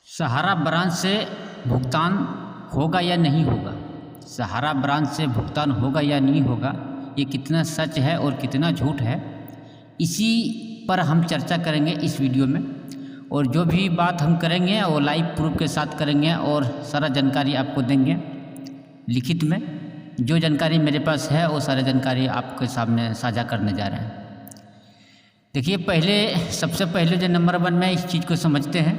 सहारा branch से भुगतान होगा या नहीं होगा, सहारा ब्रांच से भुगतान होगा या नहीं होगा, ये कितना सच है और कितना झूठ है, इसी पर हम चर्चा करेंगे इस वीडियो में। और जो भी बात हम करेंगे वो लाइव प्रूफ के साथ करेंगे और सारा जानकारी आपको देंगे लिखित में। जो जानकारी मेरे पास है वो सारी जानकारी आपके सामने साझा करने जा रहे हैं। देखिए, सबसे पहले जो नंबर 1 में इस चीज़ को समझते हैं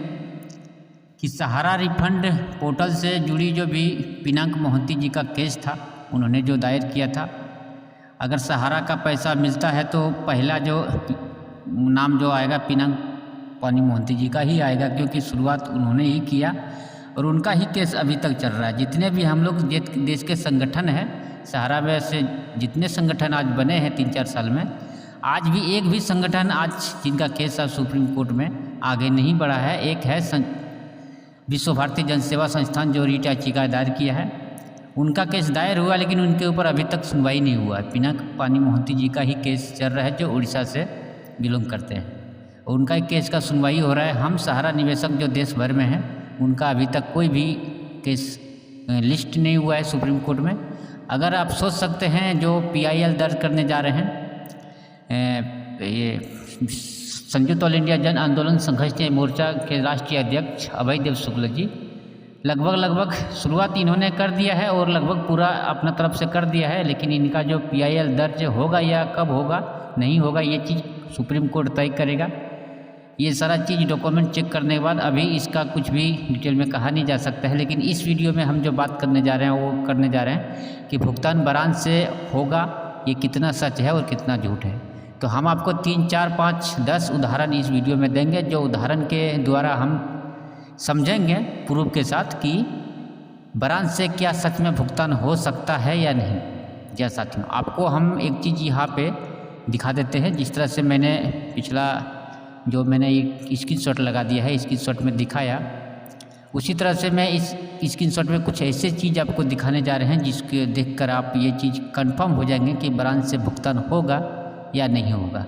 कि सहारा रिफंड पोर्टल से जुड़ी जो भी पिनाक मोहंती जी का केस था, उन्होंने जो दायर किया था, अगर सहारा का पैसा मिलता है तो पहला जो नाम जो आएगा पिनाक पानी मोहंती जी का ही आएगा, क्योंकि शुरुआत उन्होंने ही किया और उनका ही केस अभी तक चल रहा है। जितने भी हम लोग देश के संगठन हैं, सहारा में से जितने संगठन आज बने हैं 3-4 साल में, आज भी एक भी संगठन आज जिनका केस अब सुप्रीम कोर्ट में आगे नहीं बढ़ा है। एक है विश्व भारती जन सेवा संस्थान जो रीट याचिका दायर किया है, उनका केस दायर हुआ लेकिन उनके ऊपर अभी तक सुनवाई नहीं हुआ है। पिनाक पानी मोहंती जी का ही केस चल रहा है जो उड़ीसा से बिलोंग करते हैं, उनका ही केस का सुनवाई हो रहा है। हम सहारा निवेशक जो देश भर में हैं, उनका अभी तक कोई भी केस लिस्ट नहीं हुआ है सुप्रीम कोर्ट में। अगर आप सोच सकते हैं जो PIL दर्ज करने जा रहे हैं, ये संयुक्त ऑल इंडिया जन आंदोलन संघर्ष मोर्चा के राष्ट्रीय अध्यक्ष अभय देव शुक्ल जी, लगभग शुरुआत इन्होंने कर दिया है और लगभग पूरा अपना तरफ से कर दिया है, लेकिन इनका जो PIL दर्ज होगा या कब होगा नहीं होगा, ये चीज़ सुप्रीम कोर्ट तय करेगा। ये सारा चीज़ डॉक्यूमेंट चेक करने के बाद अभी इसका कुछ भी डिटेल में कहा नहीं जा सकता है। लेकिन इस वीडियो में हम जो बात करने जा रहे हैं वो करने जा रहे हैं कि भुगतान ब्रांच से होगा, ये कितना सच है और कितना झूठ है। तो हम आपको 3, 4, 5, 10 उदाहरण इस वीडियो में देंगे, जो उदाहरण के द्वारा हम समझेंगे प्रूफ के साथ कि ब्रांच से क्या सच में भुगतान हो सकता है या नहीं। जैसा साथियों, आपको हम एक चीज़ यहाँ पे दिखा देते हैं। जिस तरह से मैंने पिछला जो मैंने एक स्क्रीनशॉट लगा दिया है, स्क्रीनशॉट में दिखाया, उसी तरह से मैं इस स्क्रीनशॉट में कुछ ऐसे चीज़ आपको दिखाने जा रहे हैं जिसके देखकर आप ये चीज़ कंफर्म हो जाएंगे कि ब्रांच से भुगतान होगा या नहीं होगा।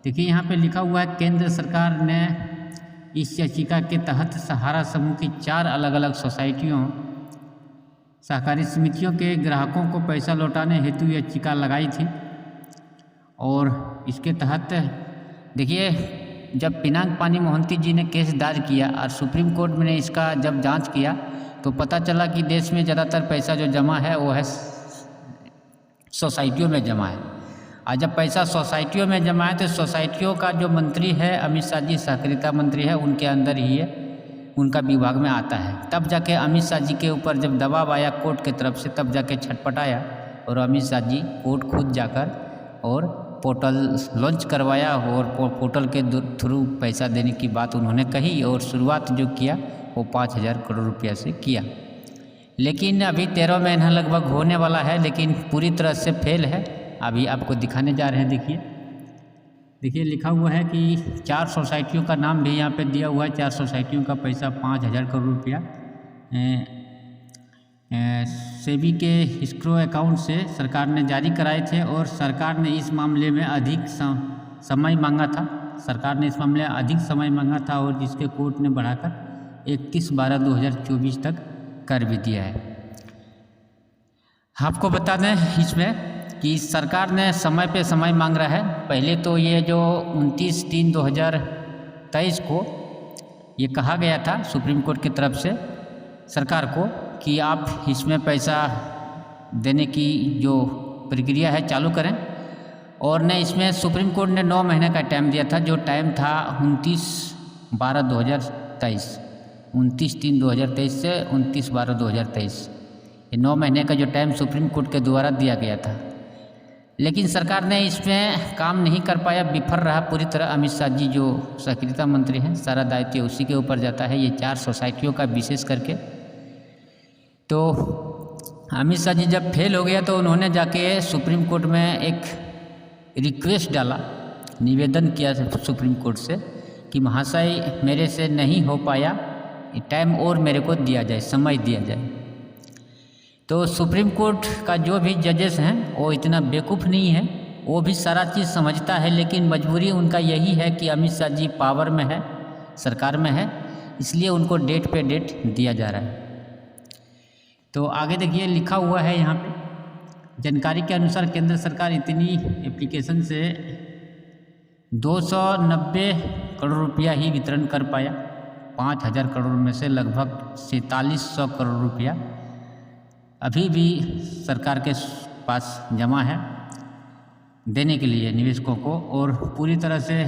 देखिए, यहाँ पे लिखा हुआ है, केंद्र सरकार ने इस याचिका के तहत सहारा समूह की 4 अलग अलग सोसाइटियों सहकारी समितियों के ग्राहकों को पैसा लौटाने हेतु याचिका लगाई थी। और इसके तहत देखिए, जब पिनाक पानी मोहंती जी ने केस दायर किया और सुप्रीम कोर्ट में ने इसका जब जांच किया तो पता चला कि देश में ज़्यादातर पैसा जो जमा है वो है सोसाइटियों में जमा है। और जब पैसा सोसाइटियों में जमा है तो सोसाइटियों का जो मंत्री है अमित शाह जी, सहकारिता मंत्री है, उनके अंदर ही है, उनका विभाग में आता है। तब जाके अमित शाह जी के ऊपर जब दबाव आया कोर्ट की तरफ से, तब जाके छटपटाया और अमित शाह जी कोर्ट खुद जाकर और पोर्टल लॉन्च करवाया और पोर्टल के थ्रू पैसा देने की बात उन्होंने कही और शुरुआत जो किया वो 5,000 करोड़ रुपया से किया। लेकिन अभी 13 महीना लगभग होने वाला है, लेकिन पूरी तरह से फेल है। अभी आपको दिखाने जा रहे हैं। देखिए लिखा हुआ है कि 4 सोसाइटियों का नाम भी यहाँ पे दिया हुआ है। 4 सोसाइटियों का पैसा 5,000 करोड़ रुपया सेबी के एस्क्रो अकाउंट से सरकार ने जारी कराए थे और सरकार ने इस मामले में अधिक समय मांगा था। सरकार ने इस मामले में अधिक समय मांगा था और जिसके कोर्ट ने बढ़ाकर 31/12/2024 तक कर भी दिया है। आपको बता दें इसमें कि सरकार ने समय पे समय मांग रहा है। पहले तो ये जो 29/3/2023 को ये कहा गया था सुप्रीम कोर्ट की तरफ से सरकार को कि आप इसमें पैसा देने की जो प्रक्रिया है चालू करें, और ने इसमें सुप्रीम कोर्ट ने 9 महीने का टाइम दिया था, जो टाइम था 29/12/2023, 29/3/2023 से 29/12/2023, ये 9 महीने का जो टाइम सुप्रीम कोर्ट के द्वारा दिया गया था। लेकिन सरकार ने इसमें काम नहीं कर पाया, विफल रहा पूरी तरह। अमित शाह जी जो सहकारिता मंत्री हैं, सारा दायित्व उसी के ऊपर जाता है, ये 4 सोसाइटियों का विशेष करके। तो अमित शाह जी जब फेल हो गया तो उन्होंने जाके सुप्रीम कोर्ट में एक रिक्वेस्ट डाला, निवेदन किया सुप्रीम कोर्ट से कि महाशय मेरे से नहीं हो पाया, टाइम और मेरे को दिया जाए, समय दिया जाए। तो सुप्रीम कोर्ट का जो भी जजेस हैं वो इतना बेवकूफ़ नहीं है, वो भी सारा चीज़ समझता है, लेकिन मजबूरी उनका यही है कि अमित शाह जी पावर में है, सरकार में है, इसलिए उनको डेट पे डेट दिया जा रहा है। तो आगे देखिए लिखा हुआ है यहाँ पे, जानकारी के अनुसार केंद्र सरकार इतनी एप्लीकेशन से 290 करोड़ रुपया ही वितरण कर पाया। 5,000 करोड़ में से लगभग 4700 करोड़ रुपया अभी भी सरकार के पास जमा है देने के लिए निवेशकों को, और पूरी तरह से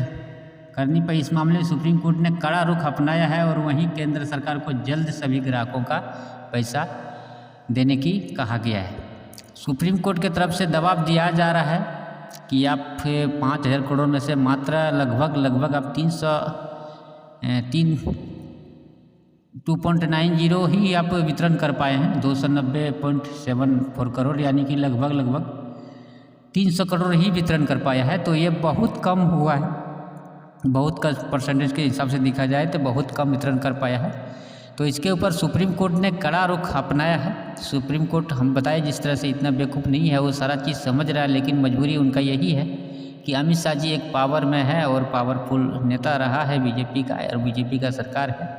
करनी पड़ी। इस मामले में सुप्रीम कोर्ट ने कड़ा रुख अपनाया है और वहीं केंद्र सरकार को जल्द सभी ग्राहकों का पैसा देने की कहा गया है। सुप्रीम कोर्ट की तरफ से दबाव दिया जा रहा है कि आप 5,000 करोड़ में से मात्र लगभग आप 2.90 ही आप वितरण कर पाए हैं। 290.74 करोड़ यानी कि लगभग 300 करोड़ ही वितरण कर पाया है। तो ये बहुत कम हुआ है, बहुत का परसेंटेज के हिसाब से देखा जाए तो बहुत कम वितरण कर पाया है। तो इसके ऊपर सुप्रीम कोर्ट ने कड़ा रुख अपनाया है। सुप्रीम कोर्ट हम बताए जिस तरह से इतना बेवकूफ़ नहीं है, वो सारा चीज़ समझ रहा है, लेकिन मजबूरी उनका यही है कि अमित शाह जी एक पावर में है और पावरफुल नेता रहा है बीजेपी का, और बीजेपी का सरकार है,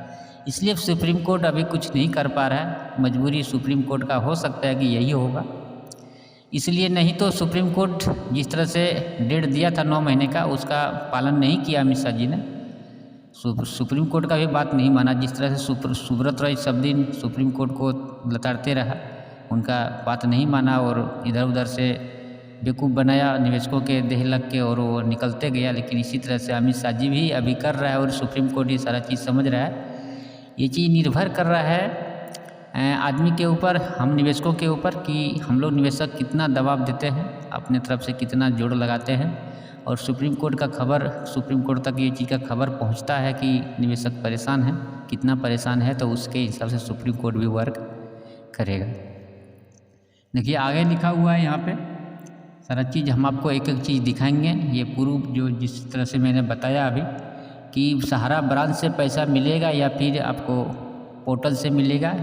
इसलिए सुप्रीम कोर्ट अभी कुछ नहीं कर पा रहा है। मजबूरी सुप्रीम कोर्ट का हो सकता है कि यही होगा, इसलिए नहीं तो सुप्रीम कोर्ट जिस तरह से डेट दिया था 9 महीने का, उसका पालन नहीं किया अमित शाह जी ने। सुप्रीम कोर्ट का भी बात नहीं माना। जिस तरह से सुब्रत रॉय सब दिन सुप्रीम कोर्ट को लताड़ते रहा, उनका बात नहीं माना और इधर उधर से बेवकूफ़ बनाया निवेशकों के देह लग के, और वो निकलते गया। लेकिन इसी तरह से अमित शाह जी भी अभी कर रहा है और सुप्रीम कोर्ट ये सारा चीज़ समझ रहा है। ये चीज़ निर्भर कर रहा है आदमी के ऊपर, हम निवेशकों के ऊपर, कि हम लोग निवेशक कितना दबाव देते हैं, अपने तरफ से कितना जोड़ लगाते हैं, और सुप्रीम कोर्ट तक ये चीज़ का खबर पहुंचता है कि निवेशक परेशान है, कितना परेशान है, तो उसके हिसाब से सुप्रीम कोर्ट भी वर्क करेगा। देखिए आगे लिखा हुआ है यहाँ पे सारा चीज़, हम आपको एक एक चीज़ दिखाएंगे। ये प्रूफ जो जिस तरह से मैंने बताया अभी कि सहारा ब्रांच से पैसा मिलेगा या फिर आपको पोर्टल से मिलेगा,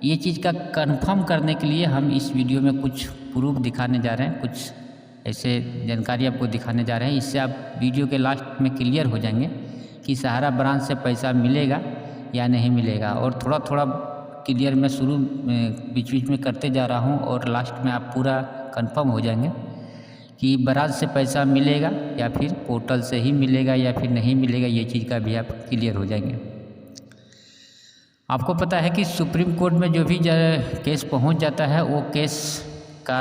ये चीज़ का कंफर्म करने के लिए हम इस वीडियो में कुछ प्रूफ दिखाने जा रहे हैं, कुछ ऐसे जानकारी आपको दिखाने जा रहे हैं। इससे आप वीडियो के लास्ट में क्लियर हो जाएंगे कि सहारा ब्रांच से पैसा मिलेगा या नहीं मिलेगा। और थोड़ा थोड़ा क्लियर मैं शुरू बीच बीच में करते जा रहा हूं, और लास्ट में आप पूरा कंफर्म हो जाएंगे कि ब्रांच से पैसा मिलेगा या फिर पोर्टल से ही मिलेगा या फिर नहीं मिलेगा। ये चीज़ का भी आप क्लियर हो जाएंगे। आपको पता है कि सुप्रीम कोर्ट में जो भी केस पहुंच जाता है, वो केस का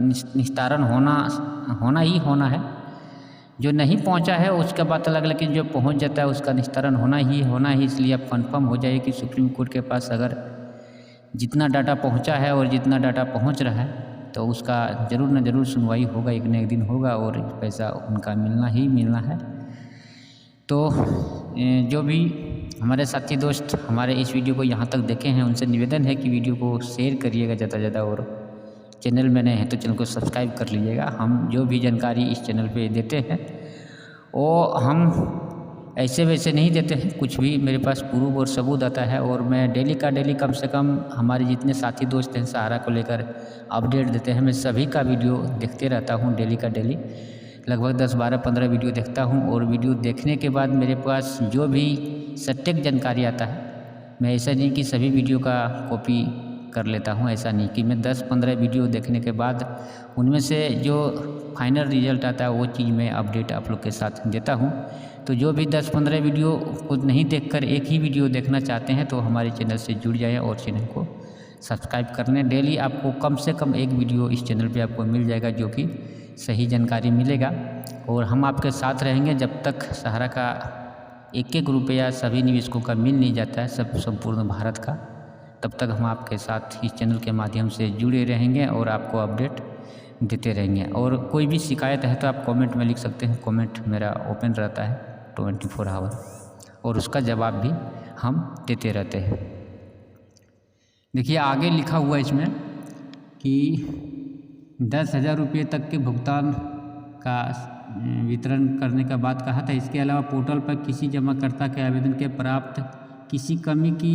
निस्तारण होना ही होना है। जो नहीं पहुंचा है उसका बात अलग, लेकिन जो पहुंच जाता है उसका निस्तारण होना ही। इसलिए आप कंफर्म हो जाइए कि सुप्रीम कोर्ट के पास अगर जितना डाटा पहुंचा है और जितना डाटा पहुंच रहा है, तो उसका ज़रूर न ज़रूर सुनवाई होगा, एक न एक दिन होगा, और पैसा उनका मिलना ही मिलना है। तो जो भी हमारे साथी दोस्त हमारे इस वीडियो को यहाँ तक देखे हैं, उनसे निवेदन है कि वीडियो को शेयर करिएगा ज़्यादा से ज़्यादा, और चैनल में नए हैं तो चैनल को सब्सक्राइब कर लीजिएगा। हम जो भी जानकारी इस चैनल पे देते हैं वो हम ऐसे वैसे नहीं देते हैं, कुछ भी मेरे पास प्रूफ और सबूत आता है, और मैं डेली कम से कम हमारे जितने साथी दोस्त हैं सहारा को लेकर अपडेट देते हैं। मैं सभी का वीडियो देखते रहता हूँ, डेली लगभग 10, 12, 15 वीडियो देखता हूँ, और वीडियो देखने के बाद मेरे पास जो भी सटीक जानकारी आता है, मैं ऐसा नहीं कि सभी वीडियो का कॉपी कर लेता हूँ, ऐसा नहीं कि मैं 10-15 वीडियो देखने के बाद उनमें से जो फाइनल रिजल्ट आता है वो चीज़ मैं अपडेट आप लोग के साथ देता हूँ। तो जो भी 10-15 वीडियो को नहीं देखकर एक ही वीडियो देखना चाहते हैं, तो हमारे चैनल से जुड़ जाएं और चैनल को सब्सक्राइब कर लें। डेली आपको कम से कम एक वीडियो इस चैनल पे आपको मिल जाएगा, जो कि सही जानकारी मिलेगा, और हम आपके साथ रहेंगे जब तक सहारा का एक रुपया सभी निवेशकों का मिल नहीं जाता है, संपूर्ण भारत का, तब तक हम आपके साथ इस चैनल के माध्यम से जुड़े रहेंगे और आपको अपडेट देते रहेंगे। और कोई भी शिकायत है तो आप कमेंट में लिख सकते हैं, कमेंट मेरा ओपन रहता है 24 आवर, और उसका जवाब भी हम देते रहते हैं। देखिए आगे लिखा हुआ है इसमें कि 10,000 रुपये तक के भुगतान का वितरण करने का बात कहा था। इसके अलावा पोर्टल पर किसी जमाकर्ता के आवेदन के प्राप्त किसी कमी की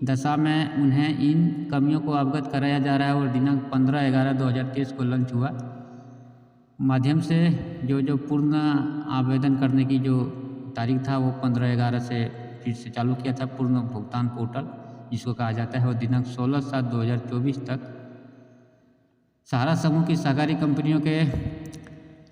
दशा में उन्हें इन कमियों को अवगत कराया जा रहा है, और दिनांक 15/11/2023 को लॉन्च हुआ माध्यम से जो पूर्ण आवेदन करने की जो तारीख था वो 15/11 से फिर से चालू किया था पूर्ण भुगतान पोर्टल जिसको कहा जाता है, और दिनांक 16/7/2024 तक सहारा समूह की सहकारी कंपनियों के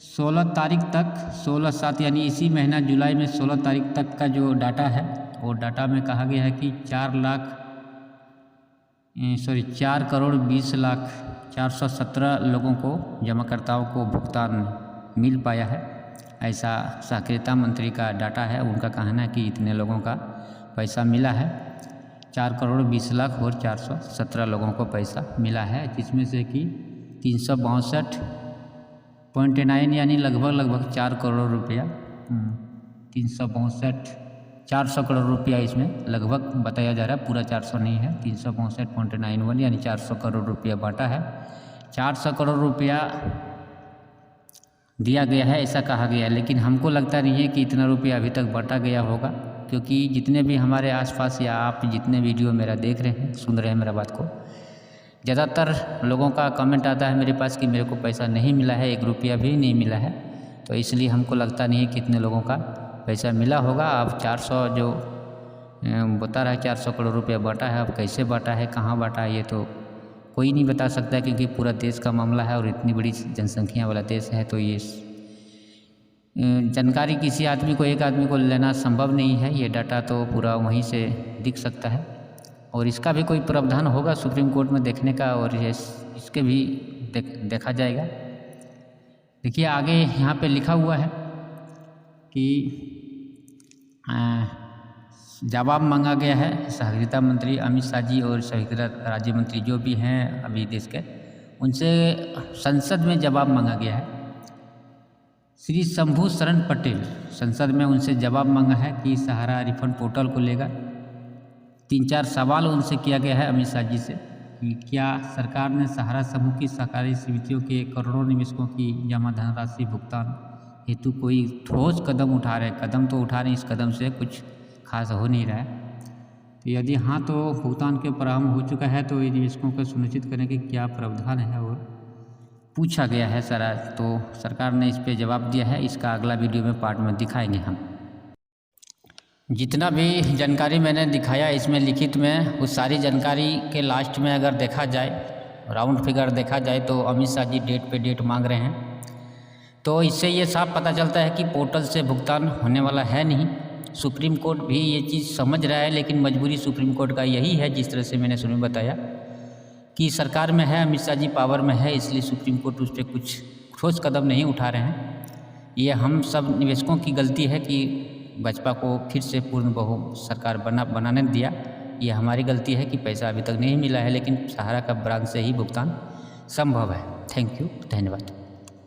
16 तारीख तक 16/7 यानी इसी महीना जुलाई में 16 तारीख तक का जो डाटा है वो डाटा में कहा गया है कि 4,20,417 लोगों को, जमाकर्ताओं को भुगतान मिल पाया है। ऐसा सहकारिता मंत्री का डाटा है। उनका कहना है कि इतने लोगों का पैसा मिला है। 4,20,00,000 और 417 लोगों को पैसा मिला है, जिसमें से कि 362.9 यानी लगभग 4 करोड़ रुपया 400 करोड़ रुपया इसमें लगभग बताया जा रहा है। पूरा 400 नहीं है, 362.91 यानी 400 करोड़ रुपया बांटा है। 400 करोड़ रुपया दिया गया है ऐसा कहा गया है, लेकिन हमको लगता नहीं है कि इतना रुपया अभी तक बांटा गया होगा, क्योंकि जितने भी हमारे आसपास या आप जितने वीडियो मेरा देख रहे हैं, सुन रहे हैं मेरा बात को, ज़्यादातर लोगों का कमेंट आता है मेरे पास कि मेरे को पैसा नहीं मिला है, 1 रुपया भी नहीं मिला है। तो इसलिए हमको लगता नहीं है कि इतने लोगों का पैसा मिला होगा। अब 400 जो बता रहा है 400 करोड़ रुपया बांटा है, अब कैसे बांटा है, कहाँ बांटा है, ये तो कोई नहीं बता सकता, क्योंकि पूरा देश का मामला है और इतनी बड़ी जनसंख्या वाला देश है। तो ये जानकारी किसी आदमी को, एक आदमी को लेना संभव नहीं है। ये डाटा तो पूरा वहीं से दिख सकता है, और इसका भी कोई प्रावधान होगा सुप्रीम कोर्ट में देखने का, और इसके भी देखा जाएगा। देखिए आगे यहाँ पे लिखा हुआ है कि जवाब मांगा गया है। सहकारिता मंत्री अमित शाह जी और सहकारिता राज्य मंत्री जो भी हैं अभी देश के, उनसे संसद में जवाब मांगा गया है। श्री शंभू शरण पटेल संसद में उनसे जवाब मांगा है कि सहारा रिफंड पोर्टल को लेकर 3-4 सवाल उनसे किया गया है अमित शाह जी से कि क्या सरकार ने सहारा समूह की सहकारी समितियों के करोड़ों निवेशकों की जमा धनराशि भुगतान हेतु कोई ठोस कदम उठा रहे। कदम तो उठा रहे, इस कदम से कुछ खास हो नहीं रहा है। तो यदि हाँ, तो भुगतान के प्रारंभ हो चुका है, तो ये निवेशकों को सुनिश्चित करने के क्या प्रावधान है और पूछा गया है सारा। तो सरकार ने इस पे जवाब दिया है। इसका अगला वीडियो में पार्ट में दिखाएंगे हम। जितना भी जानकारी मैंने दिखाया इसमें लिखित में, उस सारी जानकारी के लास्ट में अगर देखा जाए, राउंड फिगर देखा जाए, तो अमित शाह जी डेट पे डेट मांग रहे हैं। तो इससे ये साफ पता चलता है कि पोर्टल से भुगतान होने वाला है नहीं। सुप्रीम कोर्ट भी ये चीज़ समझ रहा है, लेकिन मजबूरी सुप्रीम कोर्ट का यही है, जिस तरह से मैंने शुरू में बताया कि सरकार में है, अमित शाह जी पावर में है, इसलिए सुप्रीम कोर्ट उस पर कुछ ठोस कदम नहीं उठा रहे हैं। ये हम सब निवेशकों की गलती है कि भाजपा को फिर से पूर्ण बहु सरकार बनाने दिया। ये हमारी गलती है कि पैसा अभी तक नहीं मिला है, लेकिन सहारा का ब्रांच से ही भुगतान संभव है। थैंक यू, धन्यवाद।